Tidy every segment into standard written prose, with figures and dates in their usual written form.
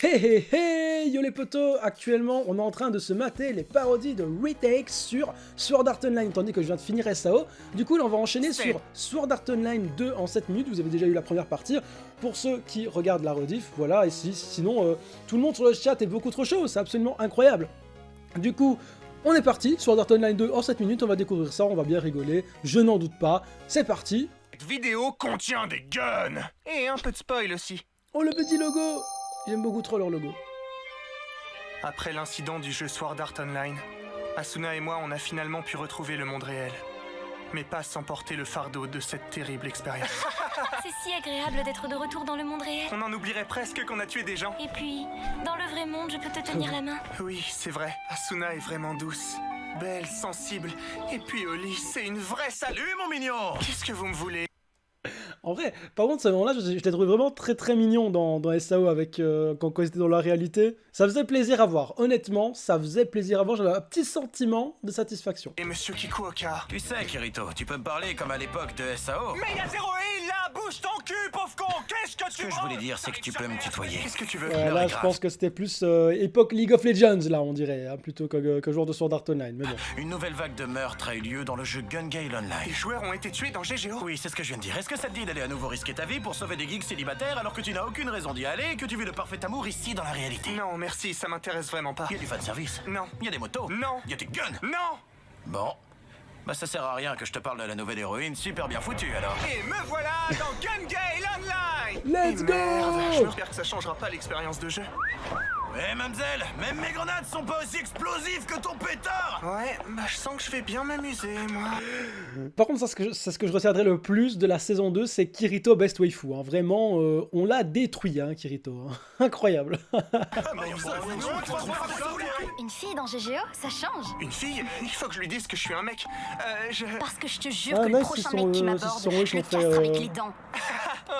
Hey hey hey, yo les potos, actuellement on est en train de se mater les parodies de retakes sur Sword Art Online, tandis que je viens de finir SAO. Du coup là on va enchaîner sur Sword Art Online 2 en 7 minutes, vous avez déjà eu la première partie, pour ceux qui regardent la rediff, voilà, et sinon tout le monde sur le chat est beaucoup trop chaud, c'est absolument incroyable. Du coup, on est parti, Sword Art Online 2 en 7 minutes, on va découvrir ça, on va bien rigoler, je n'en doute pas, c'est parti. Cette vidéo contient des guns et un peu de spoil aussi. Oh le petit logo, j'aime beaucoup trop leur logo. Après l'incident du jeu Sword Art Online, Asuna et moi on a finalement pu retrouver le monde réel. Mais pas sans porter le fardeau de cette terrible expérience. C'est si agréable d'être de retour dans le monde réel. On en oublierait presque qu'on a tué des gens. Et puis, dans le vrai monde, je peux te tenir la main. Oui, c'est vrai, Asuna est vraiment douce, belle, sensible. Et puis au lit, c'est une vraie salut mon mignon. Qu'est-ce que vous me voulez? En vrai, par contre, ce moment-là, je l'ai trouvé vraiment très mignon dans SAO avec, quand ils étaient dans la réalité. Ça faisait plaisir à voir. Honnêtement, ça faisait plaisir à voir. J'avais un petit sentiment de satisfaction. Et monsieur Kikuoka? Tu sais, Kirito, tu peux me parler comme à l'époque de SAO. Mais il y a zéro et là, bouge ton cul, pauvre con. Qu'est-ce que Ce que je voulais dire, c'est que tu peux me tutoyer. Qu'est-ce que tu veux? Là, je pense que c'était plus époque League of Legends, là, on dirait, hein, plutôt que joueur de Sword Art Online. Mais bon. Une nouvelle vague de meurtres a eu lieu dans le jeu Gun Gale Les Online. joueurs ont été tués dans GGO? Oui, c'est ce que je viens de dire. Est-ce que ça te dit d'aller à nouveau risquer ta vie pour sauver des geeks célibataires alors que tu n'as aucune raison d'y aller et que tu vis le parfait amour ici dans la réalité? Non, merci, ça m'intéresse vraiment pas. Il y a du fanservice. Non. Il y a des motos. Non. Il y a des guns. Non. Bon. Bah ça sert à rien que je te parle de la nouvelle héroïne super bien foutue alors. Et me voilà dans Gun Gale Online. Let's Et go. merde, j'espère que ça changera pas l'expérience de jeu. Ouais, mademoiselle, même mes grenades sont pas aussi explosives que ton pétard. Ouais, bah je sens que je vais bien m'amuser, moi. Par contre, ça, ce que je retiendrai le plus de la saison 2, c'est Kirito Best Waifu. Hein. Vraiment, on l'a détruit, hein, Kirito. Incroyable. Une fille dans GGO, ça change. Une fille? Il faut que je lui dise que je suis un mec. Parce que je te jure Ah, que le nice, prochain ils sont, mec qui ils m'aborde, sont- ils je le sont fait, castre avec les dents.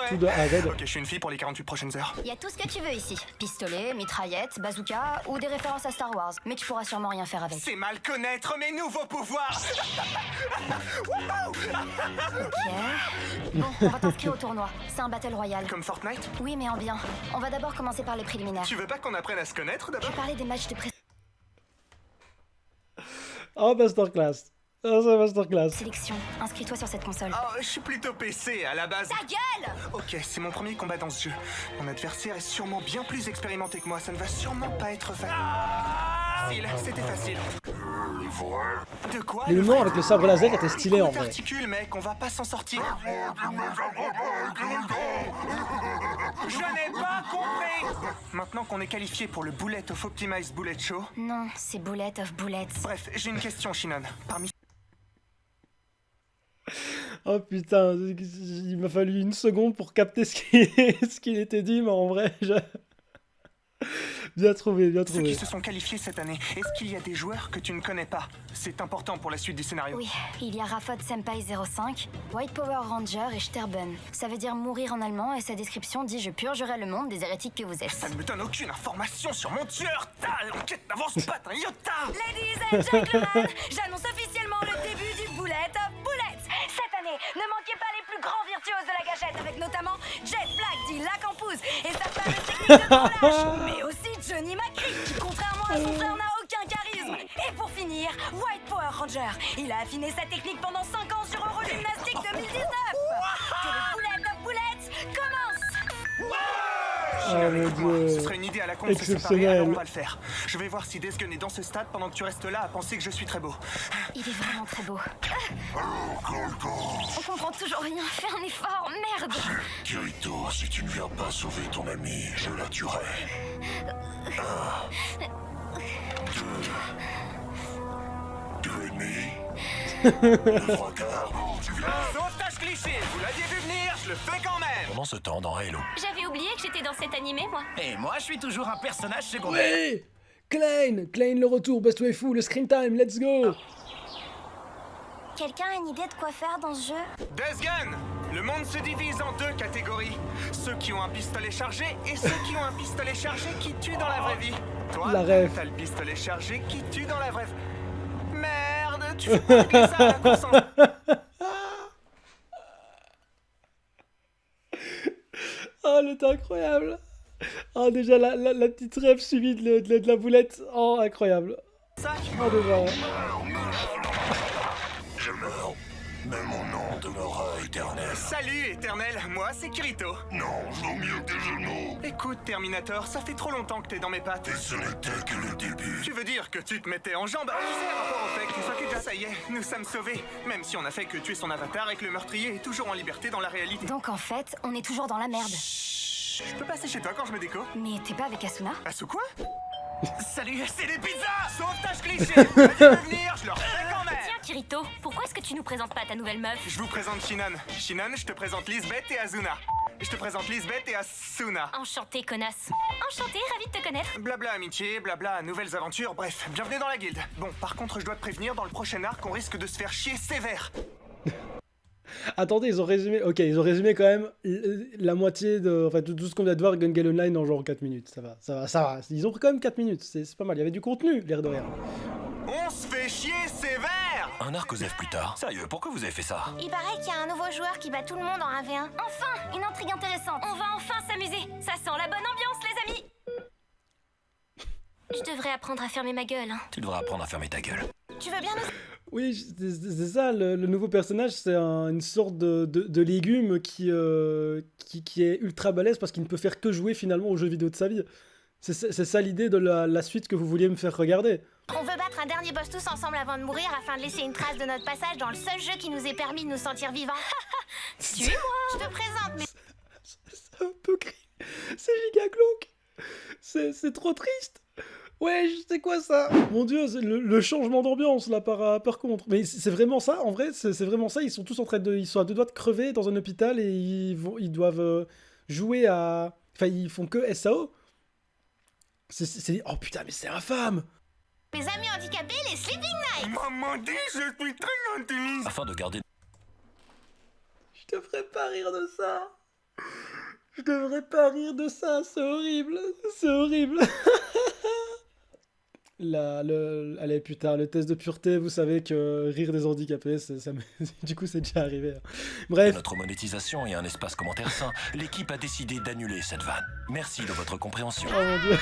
Tout de A à Z. Ok, je suis une fille pour les 48 prochaines heures. Y a tout ce que tu veux ici. Pistolet, mitraillette, bazooka ou des références à Star Wars. Mais tu pourras sûrement rien faire avec. C'est mal connaître mes nouveaux pouvoirs. Ok. Bon, on va t'inscrire au tournoi. C'est un battle royal. Comme Fortnite? Oui, mais en bien. On va d'abord commencer par les préliminaires. Tu veux pas qu'on apprenne à se connaître Je d'abord? vais parler des matchs de Oh, Masterclass. Oh, c'est Masterclass. présélection. Inscris-toi sur cette console. Oh, je suis plutôt PC à la base. Ta gueule! Ok, c'est mon premier combat dans ce jeu. Mon adversaire est sûrement bien plus expérimenté que moi. Ça ne va sûrement pas être facile. C'était facile. De quoi? Les moments avec le sabre laser étaient stylés en vrai. T'articules, mec, on va pas s'en sortir. Je n'ai pas compris. Maintenant qu'on est qualifié pour le Bullet of Optimized Bullet Show. Non, c'est Bullet of Bullets. Bref, j'ai une question, Shinon. Parmi Oh putain, il m'a fallu une seconde pour capter ce qu'il était dit, mais en vrai, bien trouvé, bien ceux qui trouvé. se sont qualifiés cette année, est-ce qu'il y a des joueurs que tu ne connais pas? C'est important pour la suite du scénario. Oui, il y a Rafod Senpai 05, White Power Ranger et Sterben. Ça veut dire mourir en allemand et sa description dit « Je purgerai le monde des hérétiques que vous êtes Ça ne me donne aucune information sur mon tueur. L'enquête n'avance pas d'un iota. » Ladies and gentlemen, j'annonce officiellement le début du Bullet of Bullets. Cette année, ne manquez pas les plus grands virtuoses de la gâchette, avec notamment Jet Black dit La Campouse et sa fameuse technique de relâche, mais aussi Johnny McCree, qui contrairement à son frère n'a aucun charisme. Et pour finir, White Power Ranger. Il a affiné sa technique pendant 5 ans sur Eurogymnastique 2019. Que le Bullet of Bullets commence. Oh mon Ce dieu. serait une idée à la con de se séparer, Exceptionnel. alors on va le faire. Je vais voir si Desgun est dans ce stade pendant que tu restes là à penser que je suis très beau. Il est vraiment très beau. On comprend toujours rien. Fais un effort, merde. Kirito, si tu ne viens pas sauver ton ami, je la tuerai. 1, 2, 2,5. Le trois quarts, tu viens. Sauvetage cliché, vous l'aviez vu venir, je le fais quand même. Pendant ce temps dans Halo. J'avais oublié que j'étais dans cet animé, moi. Et moi je suis toujours un personnage secondaire. Oui, Klein le retour, Best Waifu, le screen time, let's go. Quelqu'un a une idée de quoi faire dans ce jeu? Desgun, le monde se divise en 2 catégories. Ceux qui ont un pistolet chargé et ceux qui ont un pistolet chargé qui tue dans la vraie vie. Toi, La rêve. t'as le pistolet chargé qui tue dans la vraie vie. Merde, tu fais pas régler ça à la course en... Oh, elle était incroyable. Oh, déjà, la petite rêve suivie de la boulette. Oh, incroyable. Sac. Oh, déjà. Je meurs, mais mon nom demeurera éternel. Salut, éternel. Moi, c'est Kirito. Non, vaut mieux tes genoux. Écoute, Terminator, ça fait trop longtemps que t'es dans mes pattes. Et ce n'était que le début. Tu veux dire que tu te mettais en jambe? Tu sais, rapport au fait qu'une fois que déjà ça y est, nous sommes sauvés. Même si on a fait que tuer son avatar et que le meurtrier est toujours en liberté dans la réalité. Donc en fait, on est toujours dans la merde. Je peux passer chez toi quand je me déco? Mais t'es pas avec Asuna? Asu quoi? Salut, c'est les pizzas. Sauvetage cliché. Vas-y, venir, je leur fais quand même. Tiens Kirito, pourquoi est-ce que tu nous présentes pas ta nouvelle meuf? Je vous présente Shinon. Shinon, je te présente Lisbeth et Azuna. Je te présente Lisbeth et Asuna. Enchantée, connasse. Enchantée, ravie de te connaître. Blabla amitié, blabla nouvelles aventures, bref, bienvenue dans la guilde. Bon, par contre, je dois te prévenir, dans le prochain arc, on risque de se faire chier sévère. Attendez, ils ont résumé. Ok, ils ont résumé quand même la moitié de. Enfin, tout ce qu'on vient de voir Gun Gale Online en genre 4 minutes. Ça va. Ils ont pris quand même 4 minutes. C'est pas mal. Il y avait du contenu, l'air de rien. On se fait chier sévère. Un arc aux F plus tard. Sérieux, pourquoi vous avez fait ça? Il paraît qu'il y a un nouveau joueur qui bat tout le monde en 1v1. Enfin, une intrigue intéressante. On va enfin s'amuser. Ça sent la bonne ambiance, les amis. Je devrais apprendre à fermer ma gueule. Hein. Tu devrais apprendre à fermer ta gueule. Tu veux bien nous... Oui, c'est ça. Le nouveau personnage, c'est une sorte de légume qui est ultra balèze parce qu'il ne peut faire que jouer finalement aux jeux vidéo de sa vie. C'est ça l'idée de la suite que vous vouliez me faire regarder. On veut battre un dernier boss tous ensemble avant de mourir afin de laisser une trace de notre passage dans le seul jeu qui nous ait permis de nous sentir vivants. Suis-moi. Je te présente mes... C'est un peu gris. C'est giga glauque. C'est trop triste. Ouais, c'est quoi ça? Mon dieu, c'est le changement d'ambiance là par contre. Mais c'est vraiment ça, en vrai, c'est vraiment ça. Ils sont tous ils sont à 2 doigts de crever dans un hôpital et ils doivent jouer à... Enfin, ils font que SAO. Oh putain, mais c'est infâme. Mes amis handicapés, les Sleeping Nights. Maman dit, je suis très intelligent. Afin de garder... Je devrais pas rire de ça. Je devrais pas rire de ça, c'est horrible. C'est horrible. Allez putain, le test de pureté, vous savez que rire des handicapés, du coup c'est déjà arrivé. Bref. Notre monétisation et un espace commentaire sain, l'équipe a décidé d'annuler cette vanne. Merci de votre compréhension. Oh mon dieu.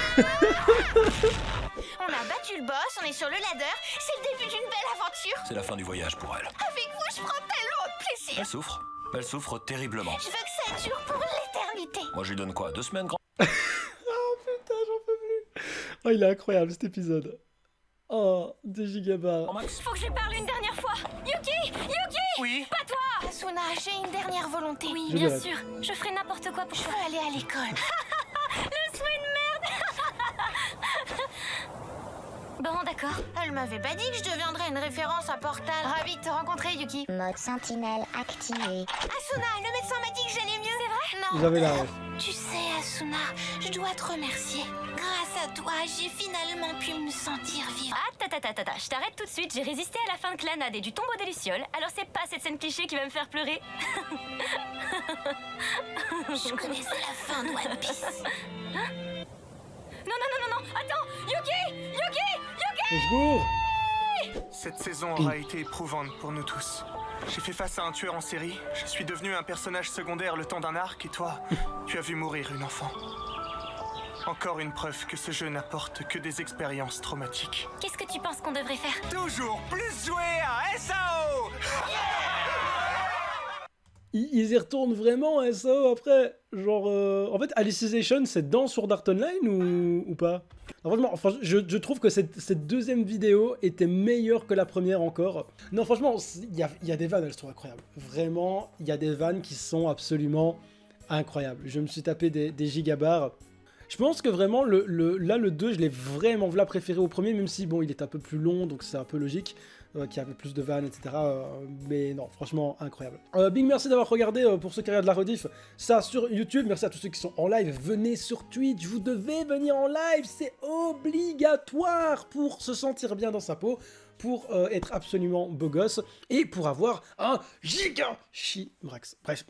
On a battu le boss, on est sur le ladder. C'est le début d'une belle aventure. C'est la fin du voyage pour elle. Avec vous, je prends tellement de plaisir. Elle souffre. Elle souffre terriblement. Je veux que ça dure pour l'éternité. Moi je lui donne quoi? 2 semaines grand? Oh putain, j'en peux plus. Oh, il est incroyable cet épisode. Oh, des gigabars. Faut que je lui parle une dernière fois. Yuki! Oui. Pas toi! Asuna, j'ai une dernière volonté. Oui, Je bien dirais. sûr. Je ferai n'importe quoi pour... Je veux aller à l'école. Le souhait de merde. Bon, d'accord. Elle m'avait pas dit que je deviendrais une référence à Portal. Ravie de te rencontrer, Yuki. Mode sentinelle activé. Asuna, le médecin m'a dit que j'allais mieux. C'est vrai? Non. Vous avez la ref. Tu sais, Asuna, je dois te remercier. Grâce à toi, j'ai finalement pu me sentir vivre. Ah, je t'arrête tout de suite. J'ai résisté à la fin de Clanade et du tombeau des Lucioles. Alors c'est pas cette scène cliché qui va me faire pleurer. Je connaissais la fin de One Piece. Non, attends, Yuki. Au secours. Cette saison aura été éprouvante pour nous tous. J'ai fait face à un tueur en série, je suis devenu un personnage secondaire le temps d'un arc et toi, tu as vu mourir une enfant. Encore une preuve que ce jeu n'apporte que des expériences traumatiques. Qu'est-ce que tu penses qu'on devrait faire? Toujours plus jouer à SAO! Ils y retournent vraiment à SAO après. Genre, en fait, Alicization, c'est dans Sword Art Online ou pas? Non, franchement, je trouve que cette deuxième vidéo était meilleure que la première encore. Non, franchement, il y a des vannes, elles sont incroyables. Vraiment, il y a des vannes qui sont absolument incroyables. Je me suis tapé des gigabars. Je pense que vraiment, le 2, je l'ai vraiment préféré au premier, même si, bon, il est un peu plus long, donc c'est un peu logique. Qui avait plus de vannes, etc. Mais non, franchement, incroyable. Big merci d'avoir regardé, pour ceux qui regardent la rediff, ça sur YouTube. Merci à tous ceux qui sont en live. Venez sur Twitch, vous devez venir en live, c'est obligatoire pour se sentir bien dans sa peau, pour être absolument beau gosse, et pour avoir un giga Chibrax. Bref,